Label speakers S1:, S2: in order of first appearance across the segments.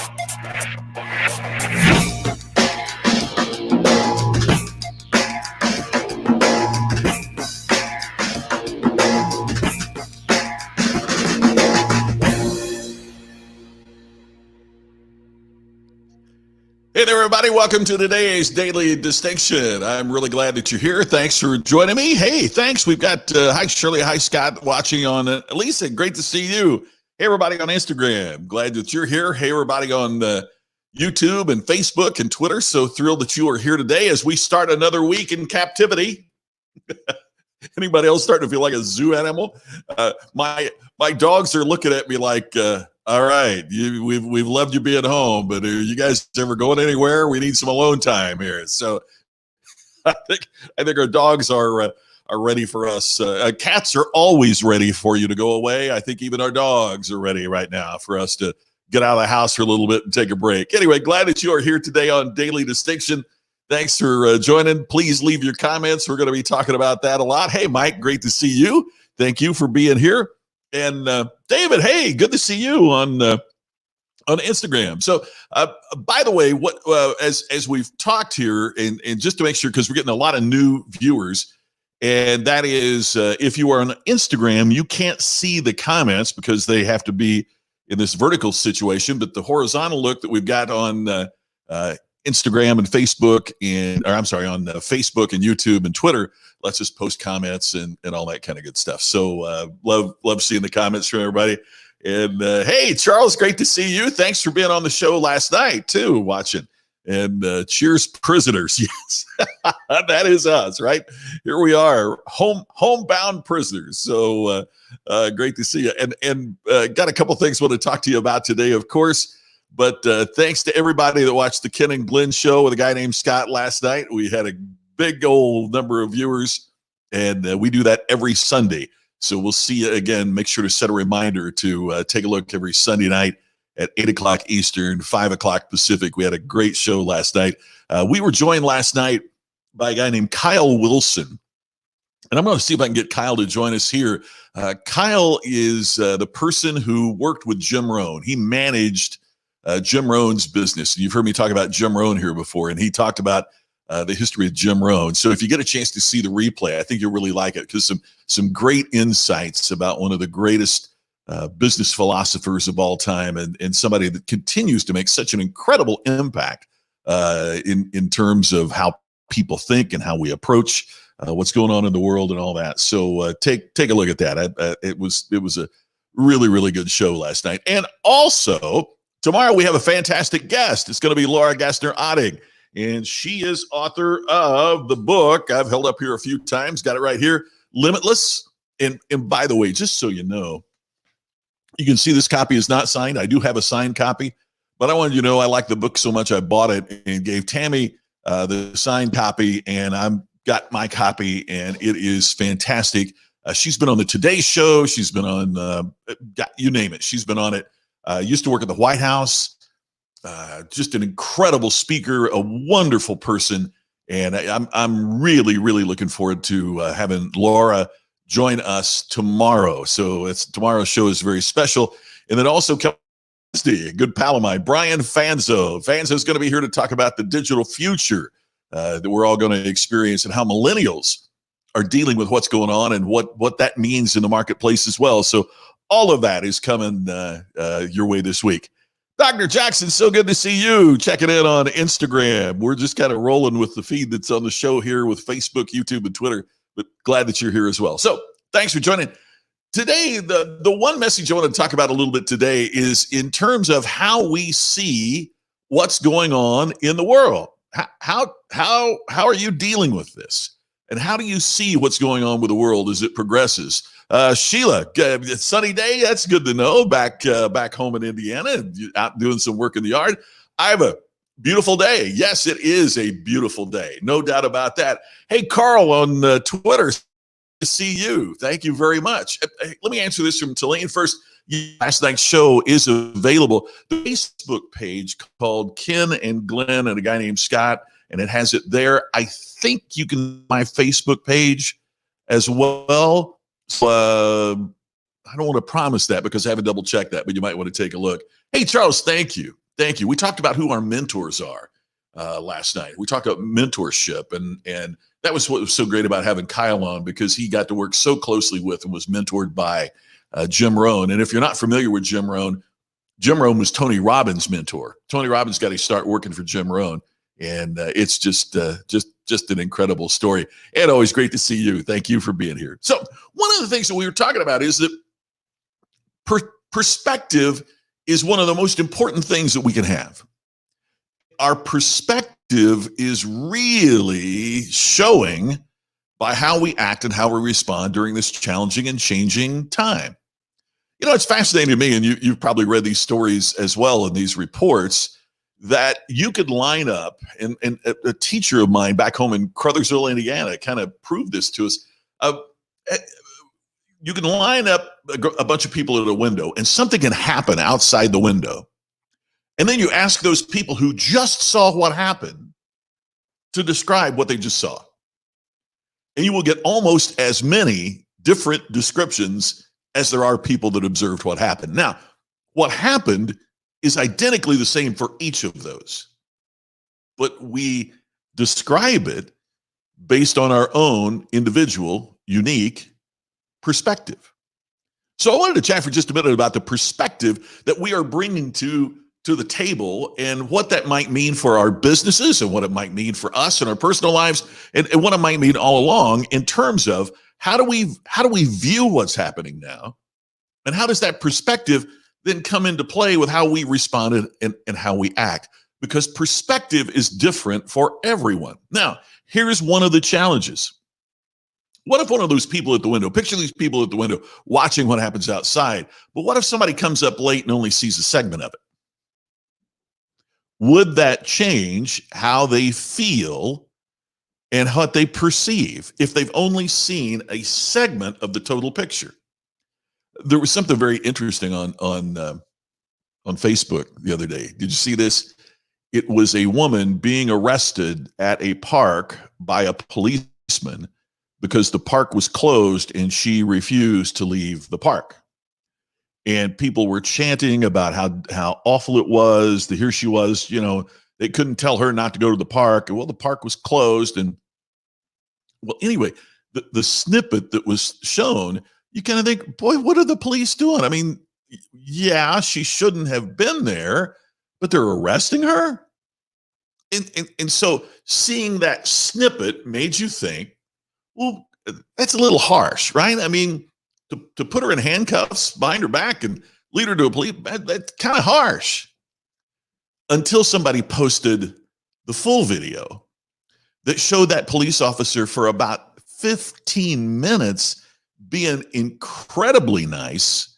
S1: Hey there, everybody. Welcome to today's Daily Distinction. I'm really glad that you're here. Thanks for joining me. Hey, thanks. We've got, hi, Shirley. Hi, Scott, watching on Lisa. Great to see you. Hey, everybody on Instagram. Glad that you're here. Hey, everybody on YouTube and Facebook and Twitter. So thrilled that you are here today as we start another week in captivity. Anybody else starting to feel like a zoo animal? My dogs are looking at me like, all right, we've loved you being home, but are you guys ever going anywhere? We need some alone time here. So I think our dogs are ready for us. Cats are always ready for you to go away. I think even our dogs are ready right now for us to get out of the house for a little bit and take a break. Anyway, glad that you are here today on Daily Distinction. Thanks for joining. Please leave your comments. We're going to be talking about that a lot. Hey, Mike, great to see you. Thank you for being here. And David, hey, good to see you on Instagram. So, by the way, what as we've talked here, and just to make sure, because we're getting a lot of new viewers, and that is if you are on Instagram, you can't see the comments because they have to be in this vertical situation. But the horizontal look that we've got on Instagram and Facebook, on Facebook and YouTube and Twitter lets us post comments and all that kind of good stuff. So love seeing the comments from everybody. And hey, Charles, great to see you. Thanks for being on the show last night too, watching. And cheers, prisoners. Yes, that is us, right? Here we are, homebound prisoners. So great to see you. And got a couple things I want to talk to you about today, of course. But thanks to everybody that watched the Ken and Glenn show with a guy named Scott last night. We had a big old number of viewers, and we do that every Sunday. So we'll see you again. Make sure to set a reminder to take a look every Sunday night at 8 o'clock Eastern, 5 o'clock Pacific. We had a great show last night. We were joined last night by a guy named Kyle Wilson. And I'm going to see if I can get Kyle to join us here. Kyle is the person who worked with Jim Rohn. He managed Jim Rohn's business. You've heard me talk about Jim Rohn here before, and he talked about the history of Jim Rohn. So if you get a chance to see the replay, I think you'll really like it, because some great insights about one of the greatest business philosophers of all time, and somebody that continues to make such an incredible impact in terms of how people think and how we approach what's going on in the world and all that. So take a look at that. It was a really, really good show last night. And also, tomorrow we have a fantastic guest. It's going to be Laura Gassner-Otting, and she is author of the book I've held up here a few times. Got it right here, Limitless. And by the way, just so you know, you can see this copy is not signed. I do have a signed copy, but I wanted you to know I like the book so much I bought it and gave Tammy the signed copy, and I've got my copy, and it is fantastic. She's been on the Today Show. She's been on, you name it. She's been on it. Used to work at the White House. Just an incredible speaker, a wonderful person. And I'm really, really looking forward to having Laura join us tomorrow. So tomorrow's show is very special. And then also Wednesday, a good pal of mine, Brian Fanzo. Fanzo's going to be here to talk about the digital future that we're all going to experience, and how millennials are dealing with what's going on and what that means in the marketplace as well. So all of that is coming your way this week. Dr. Jackson, so good to see you. Checking in on Instagram. We're just kind of rolling with the feed that's on the show here with Facebook, YouTube, and Twitter, but glad that you're here as well. So thanks for joining. Today, the one message I want to talk about a little bit today is in terms of how we see what's going on in the world. How are you dealing with this? And how do you see what's going on with the world as it progresses? Sheila, sunny day. That's good to know. Back home in Indiana, out doing some work in the yard. I have a beautiful day. Yes, it is a beautiful day. No doubt about that. Hey, Carl on Twitter, to see you. Thank you very much. Let me answer this from Tulane first. Last night's show is available. The Facebook page called Ken and Glenn and a guy named Scott, and it has it there. I think you can my Facebook page as well. So I don't want to promise that because I haven't double checked that, but you might want to take a look. Hey, Charles, thank you. Thank you. We talked about who our mentors are last night. We talked about mentorship, and that was what was so great about having Kyle on, because he got to work so closely with and was mentored by Jim Rohn. And if you're not familiar with Jim Rohn was Tony Robbins' mentor. Tony Robbins got to start working for Jim Rohn, and it's just an incredible story. And always great to see you. Thank you for being here. So one of the things that we were talking about is that perspective is one of the most important things that we can have. Our perspective is really showing by how we act and how we respond during this challenging and changing time. You know, it's fascinating to me, and you've probably read these stories as well in these reports, that you could line up, and a teacher of mine back home in Crothersville, Indiana, kind of proved this to us. You can line up a bunch of people at a window, and something can happen outside the window. And then you ask those people who just saw what happened to describe what they just saw. And you will get almost as many different descriptions as there are people that observed what happened. Now, what happened is identically the same for each of those, but we describe it based on our own individual, unique perspective. So I wanted to chat for just a minute about the perspective that we are bringing to the table, and what that might mean for our businesses, and what it might mean for us in our personal lives, and what it might mean all along in terms of how do we view what's happening now, and how does that perspective then come into play with how we respond and how we act, because perspective is different for everyone. Now, here's one of the challenges. What if one of those people at the window, picture these people at the window watching what happens outside, but what if somebody comes up late and only sees a segment of it? Would that change how they feel and what they perceive if they've only seen a segment of the total picture? There was something very interesting on Facebook the other day. Did you see this? It was a woman being arrested at a park by a policeman because the park was closed and she refused to leave the park. And people were chanting about how awful it was. Here she was, they couldn't tell her not to go to the park. Well, the park was closed. And well, anyway, the snippet that was shown, you kind of think, boy, what are the police doing? I mean, yeah, she shouldn't have been there, but they're arresting her. And so seeing that snippet made you think, well, that's a little harsh, right? I mean, to put her in handcuffs behind her back and lead her to a police, that's kind of harsh. Until somebody posted the full video that showed that police officer for about 15 minutes being incredibly nice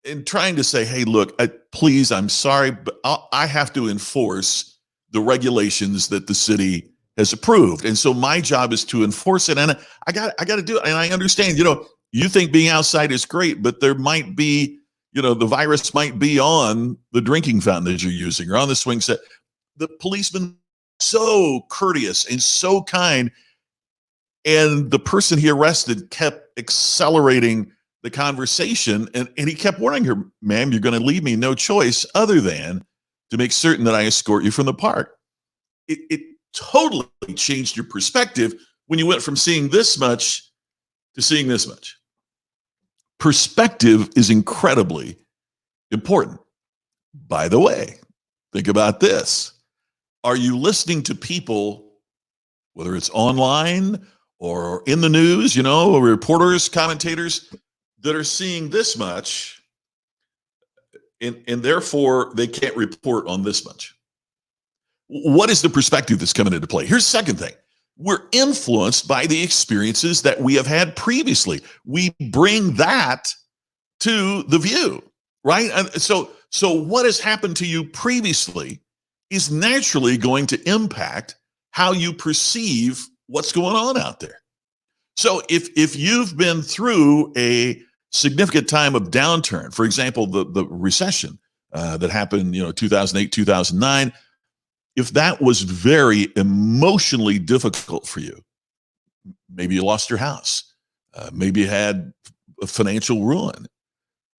S1: and trying to say, hey, look, please, I'm sorry, but I have to enforce the regulations that the city has approved. And so my job is to enforce it. And I got to do it. And I understand, you think being outside is great, but there might be, the virus might be on the drinking fountain that you're using or on the swing set. The policeman, so courteous and so kind. And the person he arrested kept accelerating the conversation. And he kept warning her, ma'am, you're going to leave me no choice other than to make certain that I escort you from the park. It totally changed your perspective when you went from seeing this much to seeing this much. Perspective is incredibly important. By the way, think about this. Are you listening to people, whether it's online or in the news, reporters, commentators that are seeing this much and therefore they can't report on this much? What is the perspective that's coming into play? Here's the second thing. We're influenced by the experiences that we have had previously. We bring that to the view, right? And so what has happened to you previously is naturally going to impact how you perceive what's going on out there. So if you've been through a significant time of downturn, for example, the recession that happened, 2008, 2009, if that was very emotionally difficult for you, maybe you lost your house, maybe you had a financial ruin,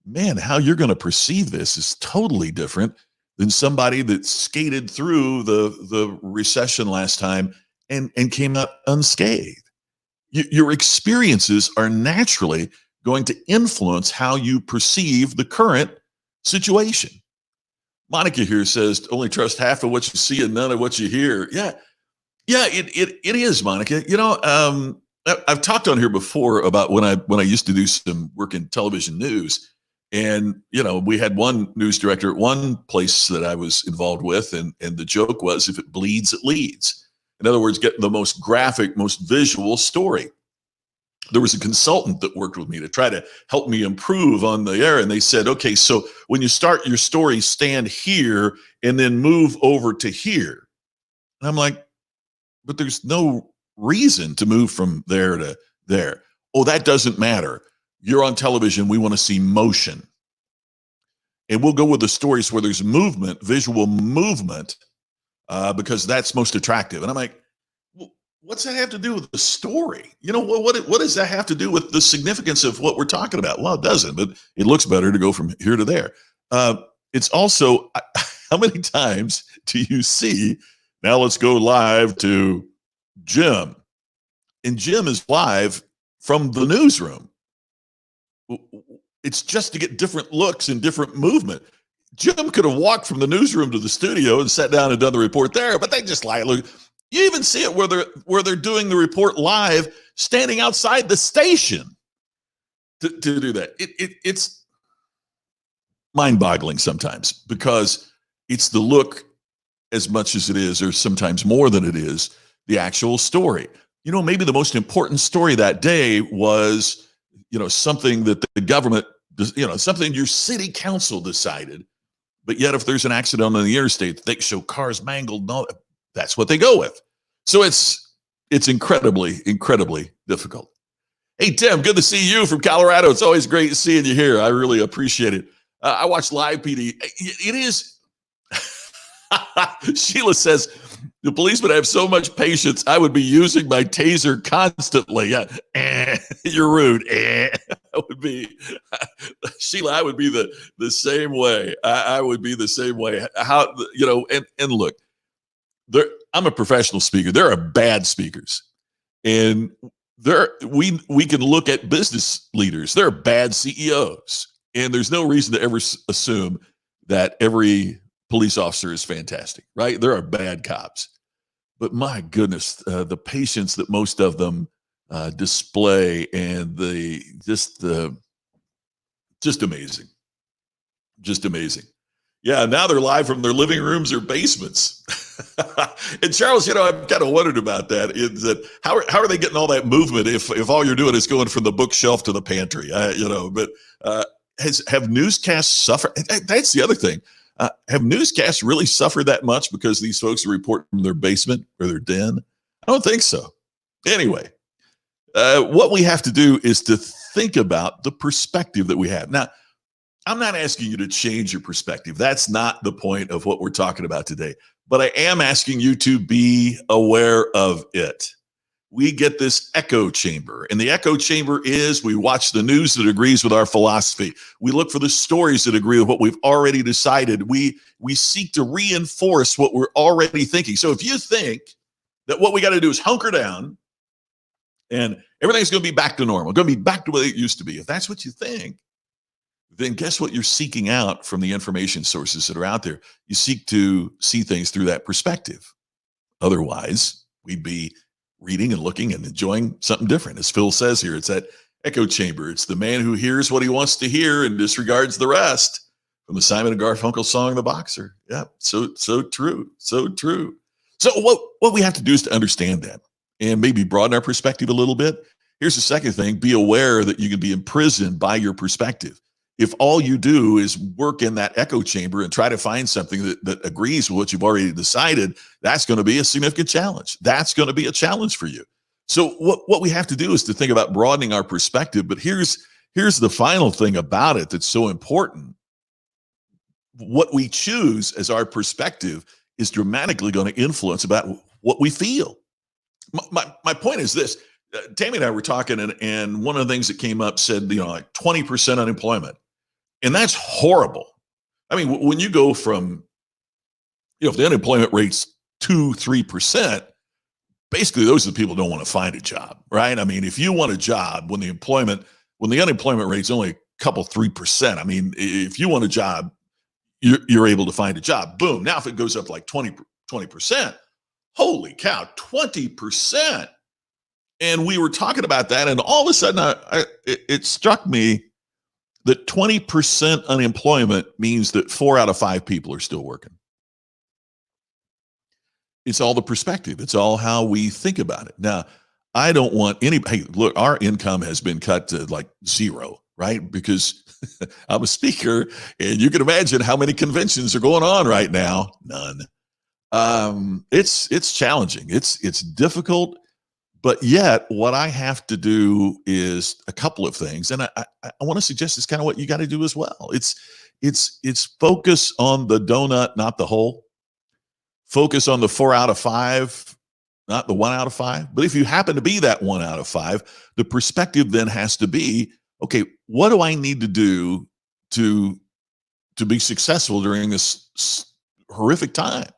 S1: man, how you're going to perceive this is totally different than somebody that skated through the recession last time and came out unscathed. Your experiences are naturally going to influence how you perceive the current situation. Monica here says, only trust half of what you see and none of what you hear. Yeah, yeah, it is, Monica. I've talked on here before about when I used to do some work in television news, and we had one news director at one place that I was involved with, and the joke was, if it bleeds, it leads. In other words, get the most graphic, most visual story. There was a consultant that worked with me to try to help me improve on the air, and they said, okay, so when you start your story, stand here and then move over to here. And I'm like, but there's no reason to move from there to there. Oh, that doesn't matter. You're on television. We want to see motion. And we'll go with the stories where there's movement, visual movement, because that's most attractive. And I'm like, well, what's that have to do with the story? What does that have to do with the significance of what we're talking about? Well, it doesn't, but it looks better to go from here to there. It's also, how many times do you see, now let's go live to Jim. And Jim is live from the newsroom. It's just to get different looks and different movement. Jim could have walked from the newsroom to the studio and sat down and done the report there, but they just lie. Look, you even see it where they're doing the report live, standing outside the station to do that. It's mind-boggling sometimes, because it's the look as much as it is, or sometimes more than it is, the actual story. Maybe the most important story that day was, something that the government, something your city council decided. But yet, if there's an accident on the interstate, they show cars mangled. No, that's what they go with. So it's incredibly, incredibly difficult. Hey, Tim, good to see you from Colorado. It's always great seeing you here. I really appreciate it. I watch Live PD. It is. Sheila says, the policemen have so much patience, I would be using my taser constantly. Yeah, you're rude. I would be, Sheila, I would be the same way. I would be the same way. And look, I'm a professional speaker. There are bad speakers. And we can look at business leaders. There are bad CEOs. And there's no reason to ever assume that every police officer is fantastic, right? There are bad cops, but my goodness, the patience that most of them display, and just amazing, just amazing. Yeah, now they're live from their living rooms or basements. And Charles, I've kind of wondered about that. Is that how are they getting all that movement if all you're doing is going from the bookshelf to the pantry? But have newscasts suffered? That's the other thing. Have newscasts really suffered that much because these folks report from their basement or their den? I don't think so. Anyway, what we have to do is to think about the perspective that we have. Now, I'm not asking you to change your perspective. That's not the point of what we're talking about today. But I am asking you to be aware of it. We get this echo chamber, and the echo chamber is we watch the news that agrees with our philosophy. We look for the stories that agree with what we've already decided. We seek to reinforce what we're already thinking. So if you think that what we got to do is hunker down and everything's going to be back to normal, going to be back to what it used to be, if that's what you think, then guess what you're seeking out from the information sources that are out there? You seek to see things through that perspective. Otherwise, we'd be reading and looking and enjoying something different. As Phil says here, it's that echo chamber. It's the man who hears what he wants to hear and disregards the rest, from the Simon and Garfunkel song, The Boxer. Yeah, so true, so true. So what we have to do is to understand that and maybe broaden our perspective a little bit. Here's the second thing. Be aware that you can be imprisoned by your perspective. If all you do is work in that echo chamber and try to find something that agrees with what you've already decided, that's going to be a significant challenge. That's going to be a challenge for you. So what we have to do is to think about broadening our perspective. But here's the final thing about it that's so important. What we choose as our perspective is dramatically going to influence about what we feel. My point is this. Tammy and I were talking, and one of the things that came up said, like 20% unemployment. And that's horrible. I mean, when you go from If the unemployment rate's 2-3%, basically those are the people who don't want to find a job, right? I mean, if you want a job when the unemployment rate's only a couple 3%, I mean, if you want a job, you're able to find a job. Boom. Now, if it goes up like 20%, holy cow, 20%. And we were talking about that, and all of a sudden it struck me that 20% unemployment means that 4 out of 5 people are still working. It's all the perspective. It's all how we think about it. Now, I don't want hey, look, our income has been cut to like 0, right? Because I'm a speaker, and you can imagine how many conventions are going on right now. None. It's challenging. It's difficult, but yet what I have to do is a couple of things, and I want to suggest it's kind of what you got to do as well. It's focus on the donut, not the hole. Focus on the 4 out of 5, not the 1 out of 5. But if you happen to be that 1 out of 5, the perspective then has to be, okay, what do I need to do to be successful during this horrific time?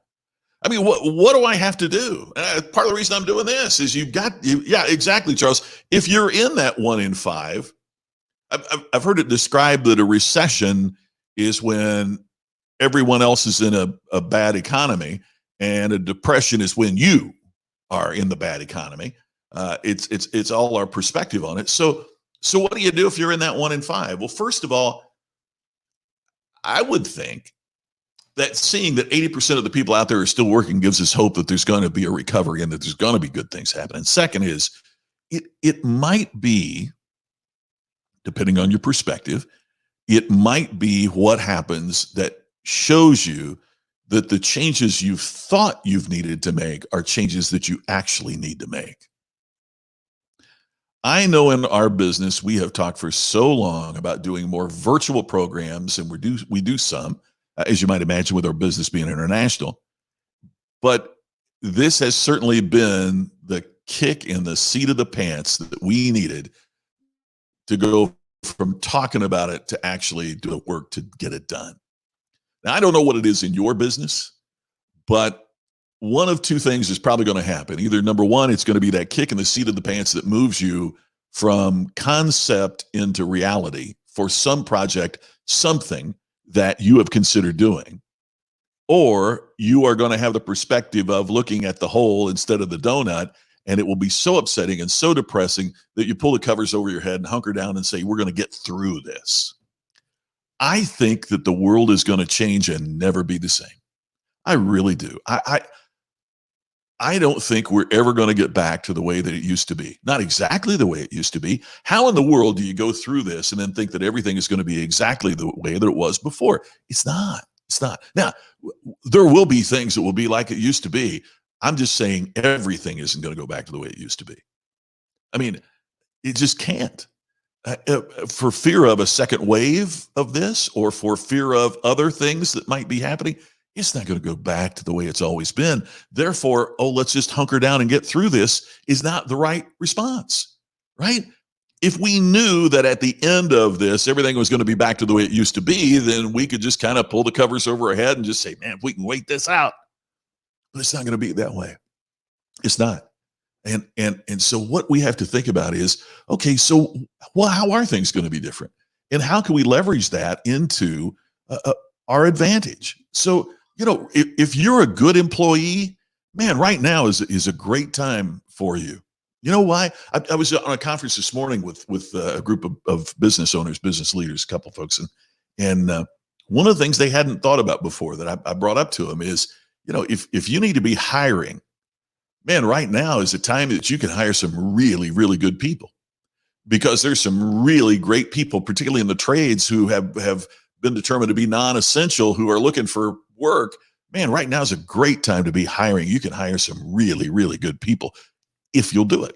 S1: I mean, what do I have to do? Part of the reason I'm doing this is yeah, exactly, Charles. If you're in that 1 in 5, I've heard it described that a recession is when everyone else is in a bad economy, and a depression is when you are in the bad economy. It's all our perspective on it. So what do you do if you're in that 1 in 5? Well, first of all, I would think that seeing that 80% of the people out there are still working gives us hope that there's going to be a recovery and that there's going to be good things happening. Second is, it might be, depending on your perspective, it might be what happens that shows you that the changes you've thought you've needed to make are changes that you actually need to make. I know in our business, we have talked for so long about doing more virtual programs, and we do some, as you might imagine, with our business being international. But this has certainly been the kick in the seat of the pants that we needed to go from talking about it to actually do the work to get it done. Now, I don't know what it is in your business, but one of two things is probably going to happen. Either number one, it's going to be that kick in the seat of the pants that moves you from concept into reality for some project, something that you have considered doing. Or you are going to have the perspective of looking at the hole instead of the donut, and it will be so upsetting and so depressing that you pull the covers over your head and hunker down and say, we're going to get through this. I think that the world is going to change and never be the same. I really do. I don't think we're ever going to get back to the way that it used to be. Not exactly the way it used to be. How in the world do you go through this and then think that everything is going to be exactly the way that it was before? It's not. It's not. Now, there will be things that will be like it used to be. I'm just saying everything isn't going to go back to the way it used to be. I mean, it just can't. For fear of a second wave of this, or for fear of other things that might be happening, it's not going to go back to the way it's always been. Therefore, let's just hunker down and get through this is not the right response, right? If we knew that at the end of this, everything was going to be back to the way it used to be, then we could just kind of pull the covers over our head and just say, man, if we can wait this out. But it's not going to be that way. It's not. And so what we have to think about is, okay, so how are things going to be different? And how can we leverage that into our advantage? So, if you're a good employee, man, right now is a great time for you. You know why? I was on a conference this morning with a group of business owners, business leaders, a couple of folks. And one of the things they hadn't thought about before that I brought up to them is, if you need to be hiring, man, right now is a time that you can hire some really, really good people, because there's some really great people, particularly in the trades, who have been determined to be non-essential, who are looking for work. Man, right now is a great time to be hiring. You can hire some really, really good people if you'll do it,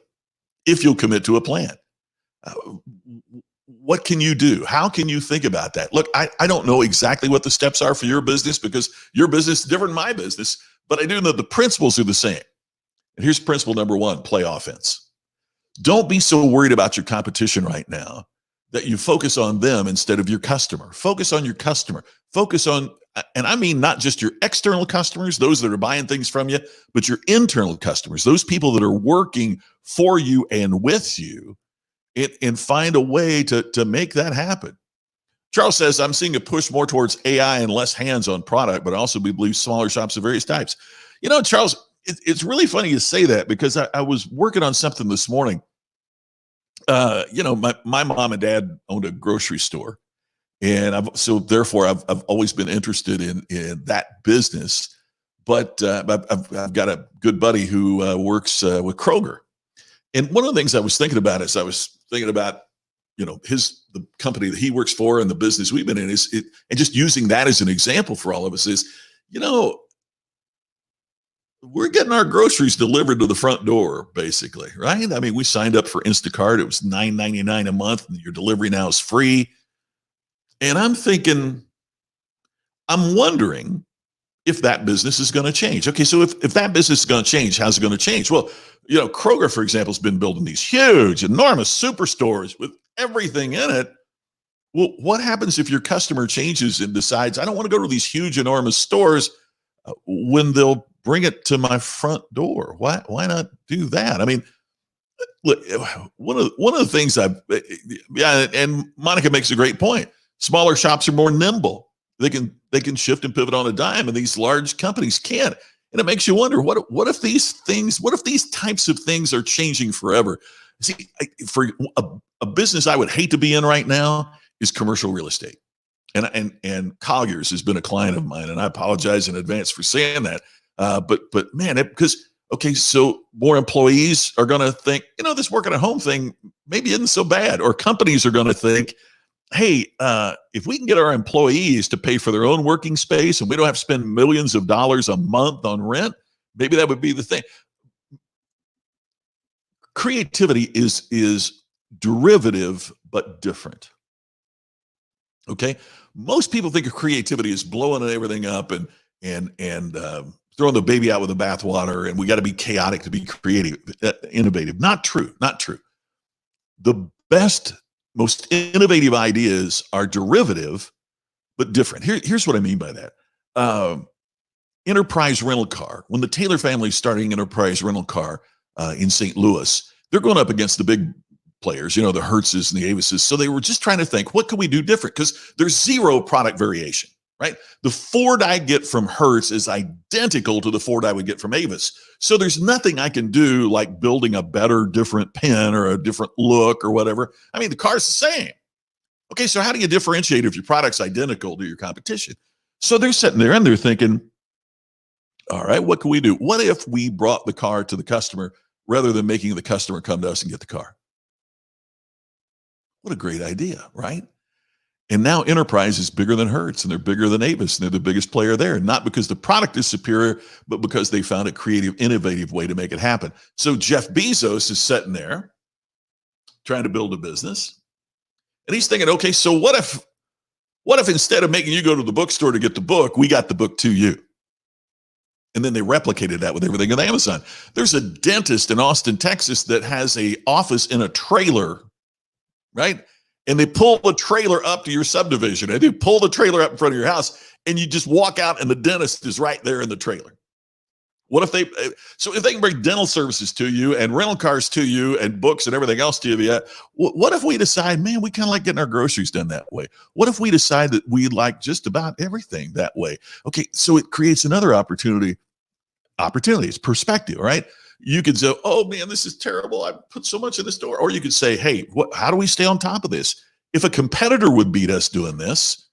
S1: if you'll commit to a plan. What can you do? How can you think about that? Look, I don't know exactly what the steps are for your business, because your business is different than my business, but I do know the principles are the same. And here's principle number one: play offense. Don't be so worried about your competition right now that you focus on them instead of your customer. Focus on your customer. focus on, and I mean not just your external customers, those that are buying things from you, but your internal customers, those people that are working for you and with you, and find a way to make that happen. Charles says, I'm seeing a push more towards AI and less hands-on product, but I also believe smaller shops of various types. Charles, it's really funny you say that, because I was working on something this morning. My mom and dad owned a grocery store, and therefore I've always been interested in that business. But I've got a good buddy who works with Kroger, and one of the things I was thinking about is the company that he works for and the business we've been in and just using that as an example for all of us is, we're getting our groceries delivered to the front door, basically, right? I mean, we signed up for Instacart. It was $9.99 a month, and your delivery now is free. And I'm wondering if that business is going to change. Okay, so if that business is going to change, how's it going to change? Well, Kroger, for example, has been building these huge, enormous superstores with everything in it. Well, what happens if your customer changes and decides, I don't want to go to these huge, enormous stores when they'll bring it to my front door? Why not do that? I mean, look, one of the things and Monica makes a great point. Smaller shops are more nimble. They can shift and pivot on a dime, and these large companies can't. And it makes you wonder, what if these types of things are changing forever? See, for a business I would hate to be in right now is commercial real estate. And Colliers has been a client of mine, and I apologize in advance for saying that. But man, so more employees are going to think, this working at home thing maybe isn't so bad. Or companies are going to think, hey, if we can get our employees to pay for their own working space and we don't have to spend millions of dollars a month on rent, maybe that would be the thing. Creativity is derivative, but different. Okay. Most people think of creativity as blowing everything up and throwing the baby out with the bathwater, and we got to be chaotic to be creative, innovative. Not true. The best, most innovative ideas are derivative, but different. Here's what I mean by that. Enterprise rental car. When the Taylor family is starting Enterprise rental car in St. Louis, they're going up against the big players, the Hertzes and the Avises. So they were just trying to think, what can we do different? Because there's zero product variation, right? The Ford I get from Hertz is identical to the Ford I would get from Avis. So there's nothing I can do like building a better, different pen or a different look or whatever. I mean, the car's the same. Okay, so how do you differentiate if your product's identical to your competition? So they're sitting there and they're thinking, all right, what can we do? What if we brought the car to the customer rather than making the customer come to us and get the car? What a great idea, right? And now Enterprise is bigger than Hertz, and they're bigger than Avis, and they're the biggest player there, not because the product is superior, but because they found a creative, innovative way to make it happen. So Jeff Bezos is sitting there trying to build a business, and he's thinking, okay, so what if instead of making you go to the bookstore to get the book, we got the book to you? And then they replicated that with everything on Amazon. There's a dentist in Austin, Texas that has an office in a trailer, right? And they pull the trailer up to your subdivision, and they pull the trailer up in front of your house, and you just walk out and the dentist is right there in the trailer. If they can bring dental services to you and rental cars to you and books and everything else to you, what if we decide, man, we kind of like getting our groceries done that way? What if we decide that we like just about everything that way? Okay, so it creates another opportunity. It's perspective, right? You could say, oh man, this is terrible. I put so much in the store. Or you could say, hey, how do we stay on top of this? If a competitor would beat us doing this,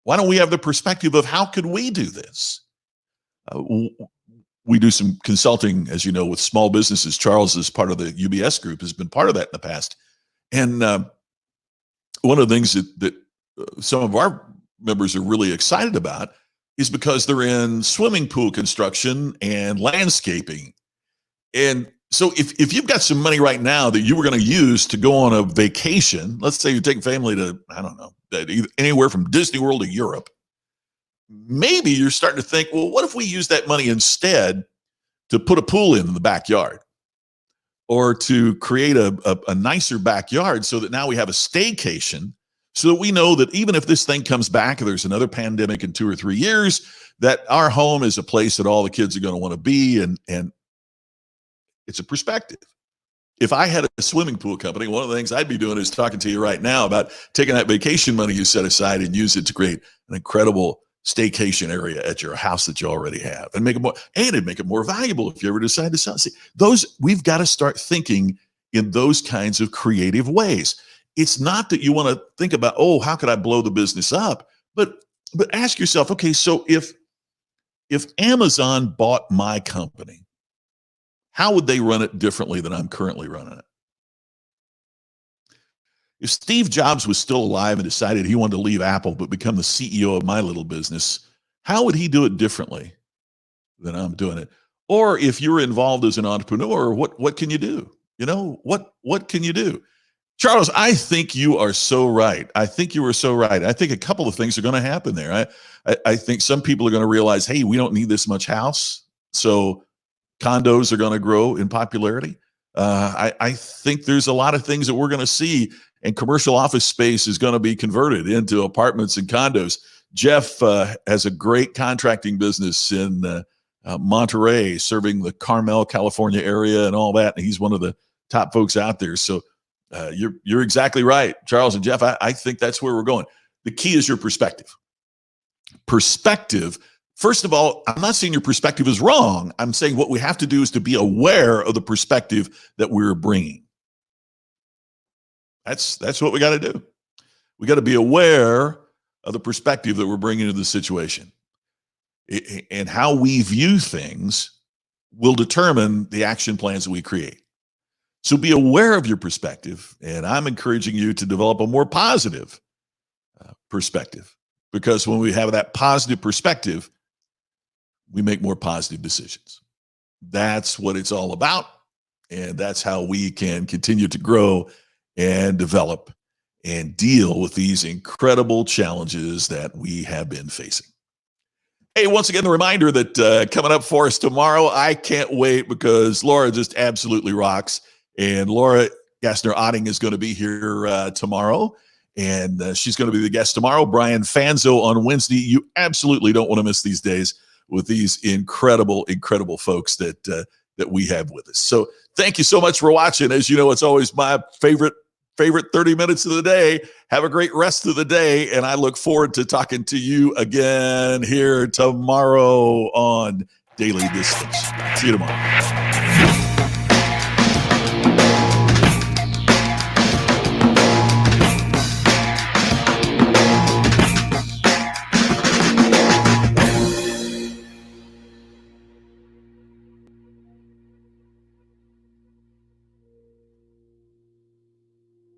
S1: why don't we have the perspective of how could we do this? We do some consulting, as you know, with small businesses. Charles is part of the UBS group, has been part of that in the past. And one of the things that some of our members are really excited about is because they're in swimming pool construction and landscaping. And so if you've got some money right now that you were going to use to go on a vacation, let's say you're taking family to, I don't know, anywhere from Disney World to Europe, maybe you're starting to think, well, what if we use that money instead to put a pool in the backyard, or to create a nicer backyard so that now we have a staycation, so that we know that even if this thing comes back, there's another pandemic in 2 or 3 years, that our home is a place that all the kids are going to want to be. And it's a perspective. If I had a swimming pool company, one of the things I'd be doing is talking to you right now about taking that vacation money you set aside and use it to create an incredible staycation area at your house that you already have, and make it more, and it'd make it more valuable if you ever decide to sell. See, we've got to start thinking in those kinds of creative ways. It's not that you want to think about, oh, how could I blow the business up? But ask yourself, okay, so if Amazon bought my company, how would they run it differently than I'm currently running it? If Steve Jobs was still alive and decided he wanted to leave Apple but become the CEO of my little business, how would he do it differently than I'm doing it? Or if you're involved as an entrepreneur, what can you do? You know, what can you do? Charles, I think you are so right. I think you are so right. I think a couple of things are going to happen there. I think some people are going to realize, hey, we don't need this much house. So condos are going to grow in popularity. I think there's a lot of things that we're going to see, and commercial office space is going to be converted into apartments and condos. Jeff has a great contracting business in Monterey, serving the Carmel, California area and all that. And he's one of the top folks out there. So you're exactly right, Charles and Jeff. I think that's where we're going. The key is your perspective. Perspective. First of all, I'm not saying your perspective is wrong. I'm saying what we have to do is to be aware of the perspective that we're bringing. That's what we got to do. We got to be aware of the perspective that we're bringing to the situation. And how we view things will determine the action plans that we create. So be aware of your perspective, and I'm encouraging you to develop a more positive perspective, because when we have that positive perspective, we make more positive decisions. That's what it's all about, and that's how we can continue to grow and develop and deal with these incredible challenges that we have been facing. Hey, once again, the reminder that coming up for us tomorrow, I can't wait, because Laura just absolutely rocks. And Laura Gassner-Otting is going to be here tomorrow, and she's going to be the guest tomorrow. Brian Fanzo on Wednesday. You absolutely don't want to miss these days with these incredible, incredible folks that we have with us. So thank you so much for watching. As you know, it's always my favorite 30 minutes of the day. Have a great rest of the day, and I look forward to talking to you again here tomorrow on Daily Distinction. See you tomorrow.